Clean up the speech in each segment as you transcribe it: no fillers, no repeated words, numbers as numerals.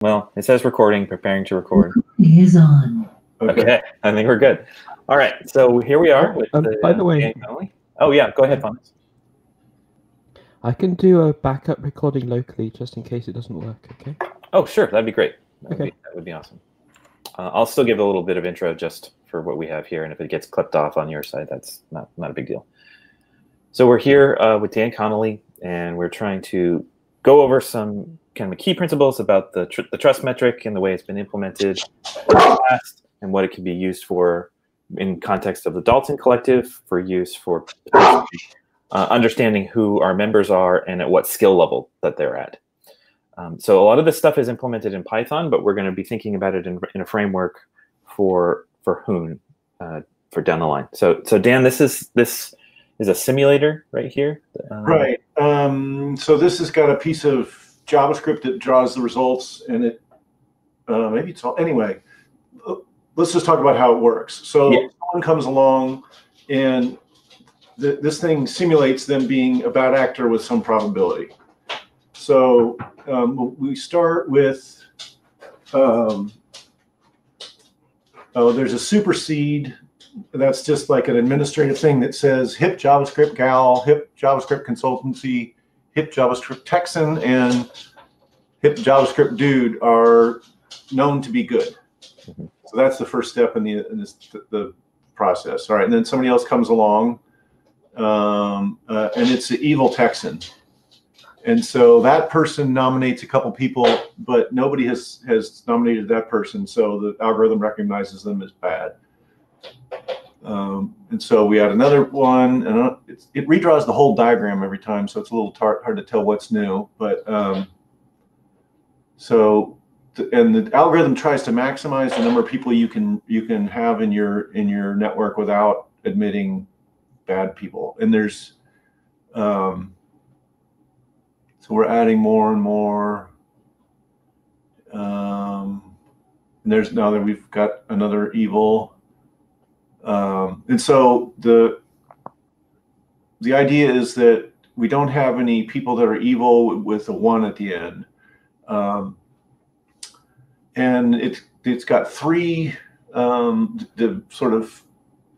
Well, it says recording, preparing to record. Recording is on. Okay, I think we're good. All right, so here we are with by the way, Connolly. Oh yeah, go ahead, Thomas. I can do a backup recording locally just in case it doesn't work. Okay. Oh sure, that'd be great. That Okay. would be awesome. I'll still give a little bit of intro just for what we have here, and if it gets clipped off on your side, that's not a big deal. So we're here with Dan Connolly, and we're trying to go over some kind of key principles about the trust metric and the way it's been implemented in the past, and what it can be used for in context of the Dalton Collective, for use for understanding who our members are and at what skill level that they're at. So a lot of this stuff is implemented in Python, but we're going to be thinking about it in a framework for Hoon for down the line. So Dan, this is a simulator right here. Right. So this has got a piece of JavaScript that draws the results, and it maybe it's all anyway. Let's just talk about how it works. So someone comes along, and this thing simulates them being a bad actor with some probability. So we start with there's a supersede. That's just like an administrative thing that says hip JavaScript gal, hip JavaScript consultancy, hip JavaScript Texan, and hip JavaScript dude are known to be good. Mm-hmm. So that's the first step in the process. All right, and then somebody else comes along, and it's the evil Texan. And so that person nominates a couple people, but nobody has nominated that person, so the algorithm recognizes them as bad. And so we add another one, and it redraws the whole diagram every time, so it's a little hard to tell what's new. But and the algorithm tries to maximize the number of people you can have in your network without admitting bad people. And there's so we're adding more and more. And there's now that we've got another evil. And so the idea is that we don't have any people that are evil with a 1 at the end. And it's got three, the sort of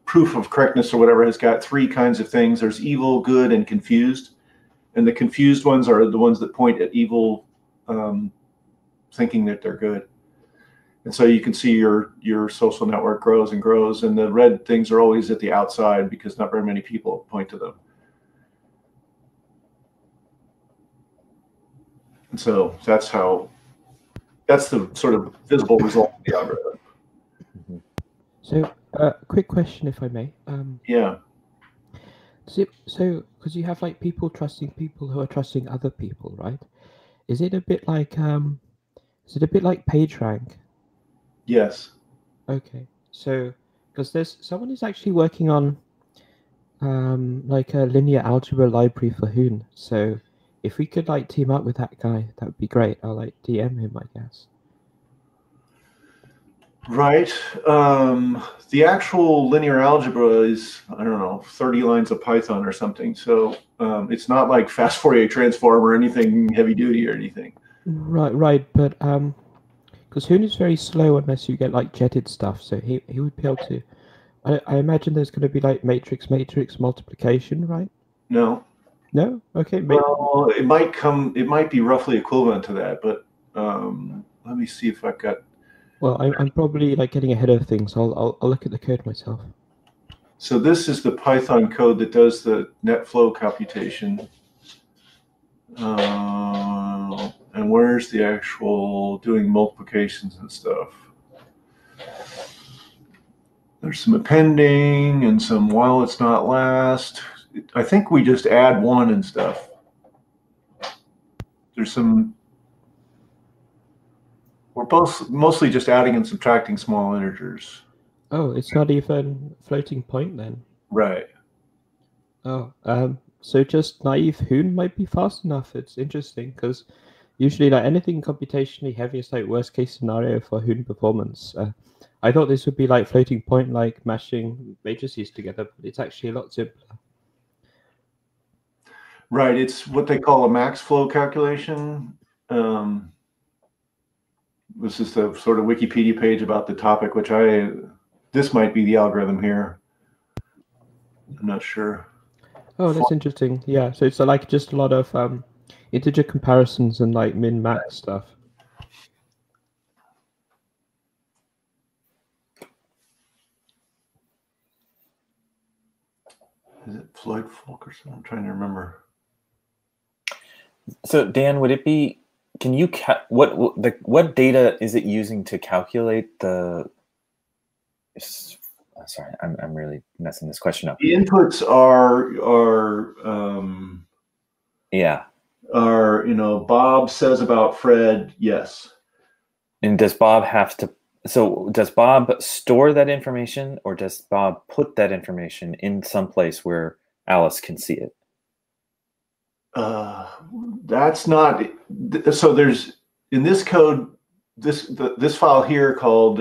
proof of correctness or whatever has got three kinds of things. There's evil, good, and confused. And the confused ones are the ones that point at evil, thinking that they're good. And so you can see your social network grows and grows, and the red things are always at the outside because not very many people point to them. And so that's the sort of visible result of the algorithm. So, quick question, if I may. Yeah. So, because you have like people trusting people who are trusting other people, right? Is it a bit like PageRank? Yes. Okay. So, because there's someone who's actually working on like a linear algebra library for Hoon. So, if we could like team up with that guy, that would be great. I'll like DM him, I guess. Right. The actual linear algebra is, I don't know, 30 lines of Python or something. So it's not like fast Fourier transform or anything heavy duty or anything. Right. But because Hoon is very slow unless you get like jetted stuff. So he would be able to. I imagine there's going to be like matrix multiplication, right? No. No. Okay. Well, it might be roughly equivalent to that, but let me see if I've got. Well, I'm probably like getting ahead of things. I'll look at the code myself. So this is the Python code that does the net flow computation. And where's the actual doing multiplications and stuff? There's some appending and some while it's not last. I think we just add 1 and stuff. There's some. We're both mostly just adding and subtracting small integers. Oh, it's not even floating point then. Right. Oh, so just naive Hoon might be fast enough. It's interesting because usually like anything computationally heavy is like worst case scenario for Hoon performance. I thought this would be like floating point, like mashing matrices together, but it's actually a lot simpler. Right. It's what they call a max flow calculation. this is the sort of Wikipedia page about the topic, which this might be the algorithm here. I'm not sure. Oh, that's interesting. Yeah, so it's like just a lot of integer comparisons and like min-max stuff. Is it Floyd Fulkerson? I'm trying to remember. So Dan, would it be? Can you what data is it using to calculate the? Sorry, I'm really messing this question up. The inputs are Bob says about Fred, yes. And does Bob have to? So does Bob store that information, or does Bob put that information in some place where Alice can see it? That's not. So there's in this code, this file here called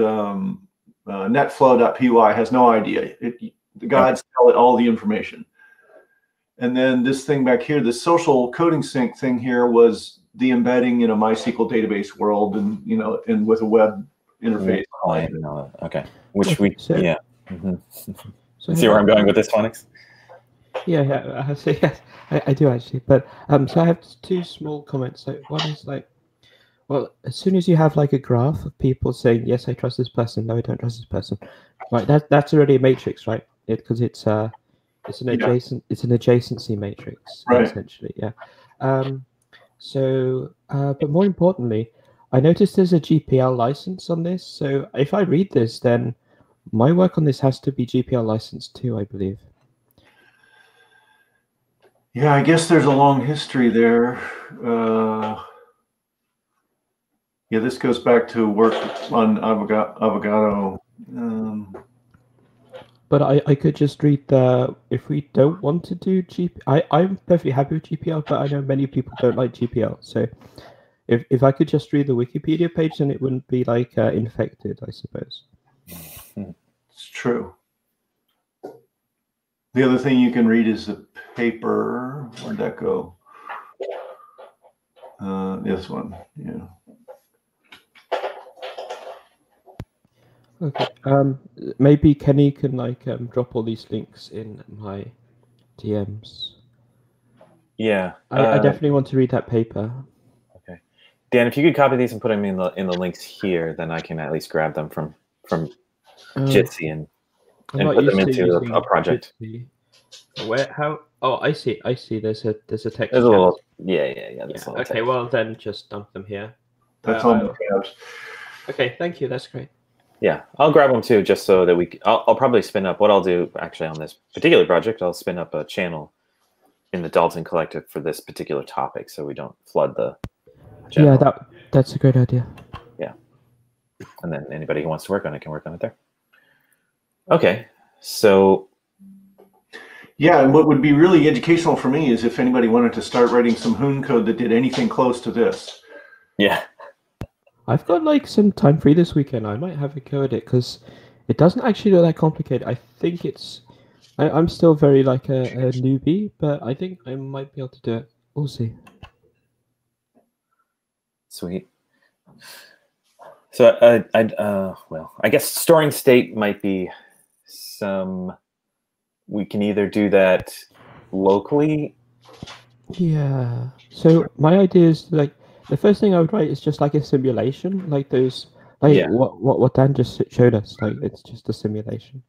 netflow.py has no idea. The guides tell it all the information. And then this thing back here, the social coding sync thing here was the embedding in a MySQL database world, and and with a web interface. Okay. Which we So see where I'm going with this, Phonics? Yeah, I do actually. But so I have two small comments. So one is like, well, as soon as you have like a graph of people saying yes, I trust this person, no, I don't trust this person, right? That's already a matrix, right? Because it's an adjacency matrix, right, essentially. Yeah. But more importantly, I noticed there's a GPL license on this. So if I read this, then my work on this has to be GPL licensed too, I believe. Yeah, I guess there's a long history there. Yeah, this goes back to work on Avogadro. But I could just read if we don't want to do GPL, I'm perfectly happy with GPL, but I know many people don't like GPL. So if I could just read the Wikipedia page, then it wouldn't be like infected, I suppose. It's true. The other thing you can read is the paper. Where'd that go? This one, yeah. Okay. Maybe Kenny can drop all these links in my DMs. Yeah. I definitely want to read that paper. Okay. Dan, if you could copy these and put them in the links here, then I can at least grab them from Jitsi and put them into a project. Jitsi. Where? How? Oh, I see. There's a text. There's a little. Yeah. Okay, text. Well then, just dump them here. That's all the tabs. Okay, thank you. That's great. Yeah, I'll grab them too, just so that I'll probably spin up. What I'll do actually on this particular project, I'll spin up a channel in the Dalton Collective for this particular topic, so we don't flood the general. Yeah, that's a great idea. Yeah, and then anybody who wants to work on it can work on it there. Okay, so. Yeah, and what would be really educational for me is if anybody wanted to start writing some Hoon code that did anything close to this. Yeah. I've got some time free this weekend. I might have a go at it because it doesn't actually look that complicated. I think I'm still very a newbie, but I think I might be able to do it. We'll see. Sweet. So I guess storing state might be we can either do that locally. Yeah. So my idea is the first thing I would write is just like a simulation, like those, what Dan just showed us. Like it's just a simulation.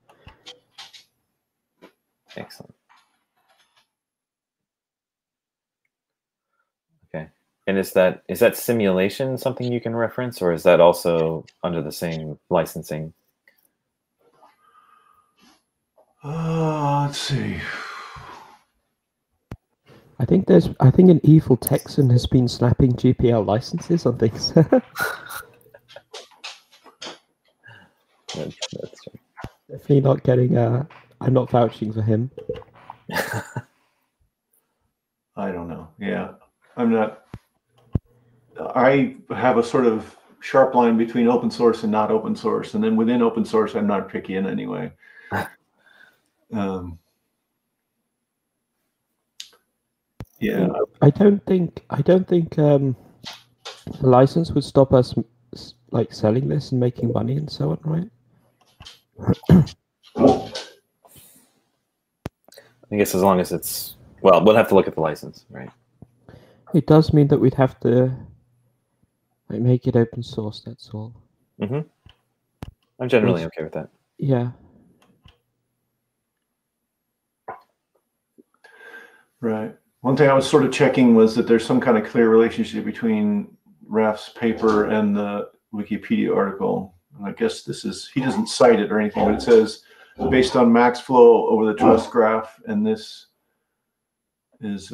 Excellent. Okay, and is that simulation something you can reference, or is that also under the same licensing? Let's see. I think an evil Texan has been slapping GPL licenses on things. That's true. Definitely not getting. I'm not vouching for him. I don't know. Yeah, I'm not. I have a sort of sharp line between open source and not open source, and then within open source, I'm not picky in any way. Yeah, I don't think the license would stop us like selling this and making money and so on, right? I guess as long as it's, well, we'll have to look at the license, right? It does mean that we'd have to like make it open source. That's all. Mm-hmm. I'm generally Yes. okay with that. Yeah. Right. One thing I was sort of checking was that there's some kind of clear relationship between Raf's paper and the Wikipedia article. And I guess this is, he doesn't cite it or anything, but it says based on max flow over the trust graph, and this is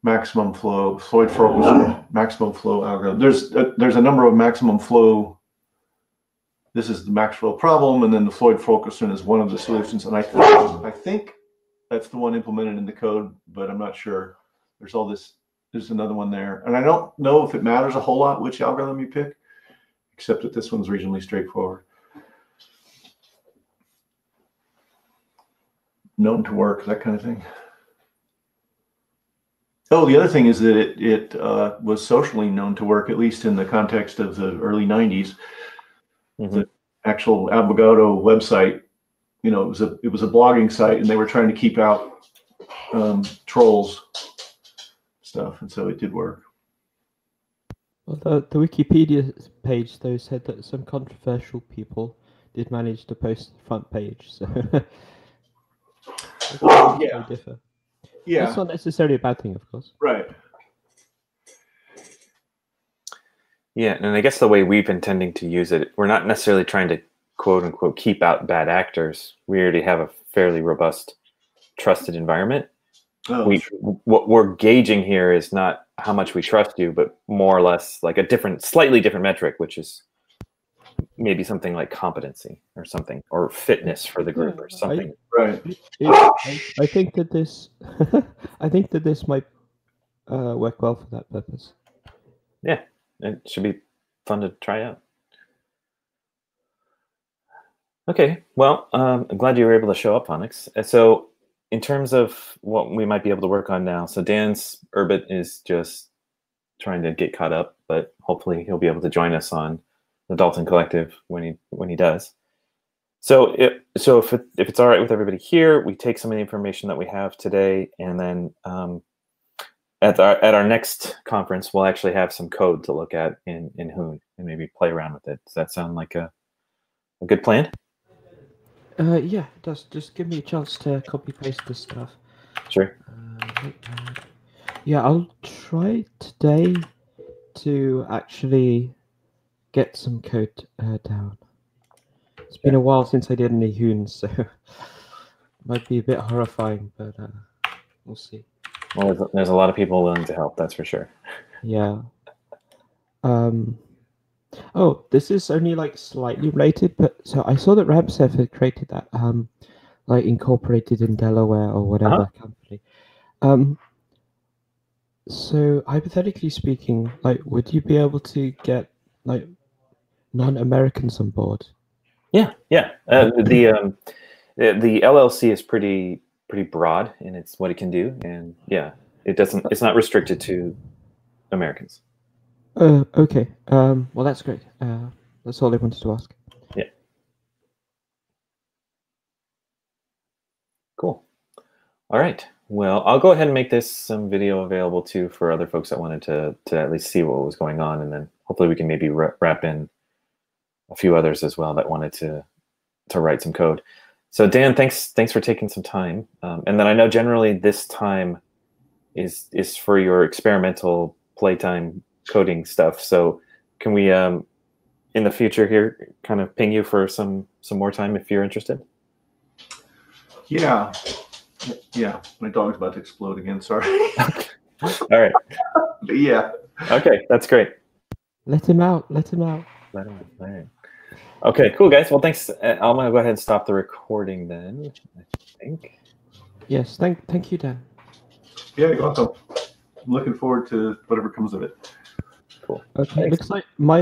maximum flow, Floyd Ferguson maximum flow algorithm. There's a number of maximum flow. This is the max flow problem, and then the Floyd Fulkerson is one of the solutions. And I think that's the one implemented in the code, but I'm not sure. There's all this. There's another one there, and I don't know if it matters a whole lot which algorithm you pick, except that this one's reasonably straightforward. Known to work, that kind of thing. Oh, the other thing is that it was socially known to work, at least in the context of the early 90s. Mm-hmm. The actual Abogado website, you know, it was a blogging site, and they were trying to keep out trolls stuff, and so it did work. Well, the Wikipedia page though said that some controversial people did manage to post the front page, so yeah, differ. Yeah, that's not necessarily a bad thing, of course. Right. Yeah, and I guess the way we've been tending to use it, we're not necessarily trying to quote unquote keep out bad actors. We already have a fairly robust, trusted environment. Oh, what we're gauging here is not how much we trust you, but more or less like a slightly different metric, which is maybe something like competency or something, or fitness for the group or something. Right. I think that this, I think that this might work well for that purpose. Yeah, it should be fun to try out. Okay, well, I'm glad you were able to show up, Onyx. So in terms of what we might be able to work on now, so Dan's Urbit is just trying to get caught up, but hopefully he'll be able to join us on the Dalton Collective when he does. So if it's all right with everybody here, we take some of the information that we have today, and then at our next conference, we'll actually have some code to look at in Hoon and maybe play around with it. Does that sound like a good plan? Yeah, it does. Just give me a chance to copy paste this stuff. Sure. Yeah, I'll try today to actually get some code down. It's been a while since I did any Hoon, so it might be a bit horrifying, but we'll see. Well, there's a lot of people willing to help, that's for sure. Yeah. Oh, this is only like slightly related, but so I saw that Ramsef had created that like incorporated in Delaware or whatever company. So hypothetically speaking, like, would you be able to get like non-Americans on board? Yeah. The LLC is pretty broad in what it can do, and yeah, it's not restricted to Americans. Okay. Well, that's great. That's all I wanted to ask. Yeah. Cool. All right. Well, I'll go ahead and make some video available too for other folks that wanted to at least see what was going on, and then hopefully we can maybe wrap in a few others as well that wanted to write some code. So Dan, thanks for taking some time. And then I know generally this time is for your experimental playtime coding stuff. So can we in the future here kind of ping you for some more time if you're interested? Yeah. My dog's about to explode again. Sorry. All right. Yeah. Okay, that's great. Let him out. Let him out. All right. Okay, cool, guys. Well, thanks. I'm gonna go ahead and stop the recording then, I think. Yes, thank you, Dan. Yeah, you're welcome. I'm looking forward to whatever comes of it. Cool. Okay, thanks. Looks like my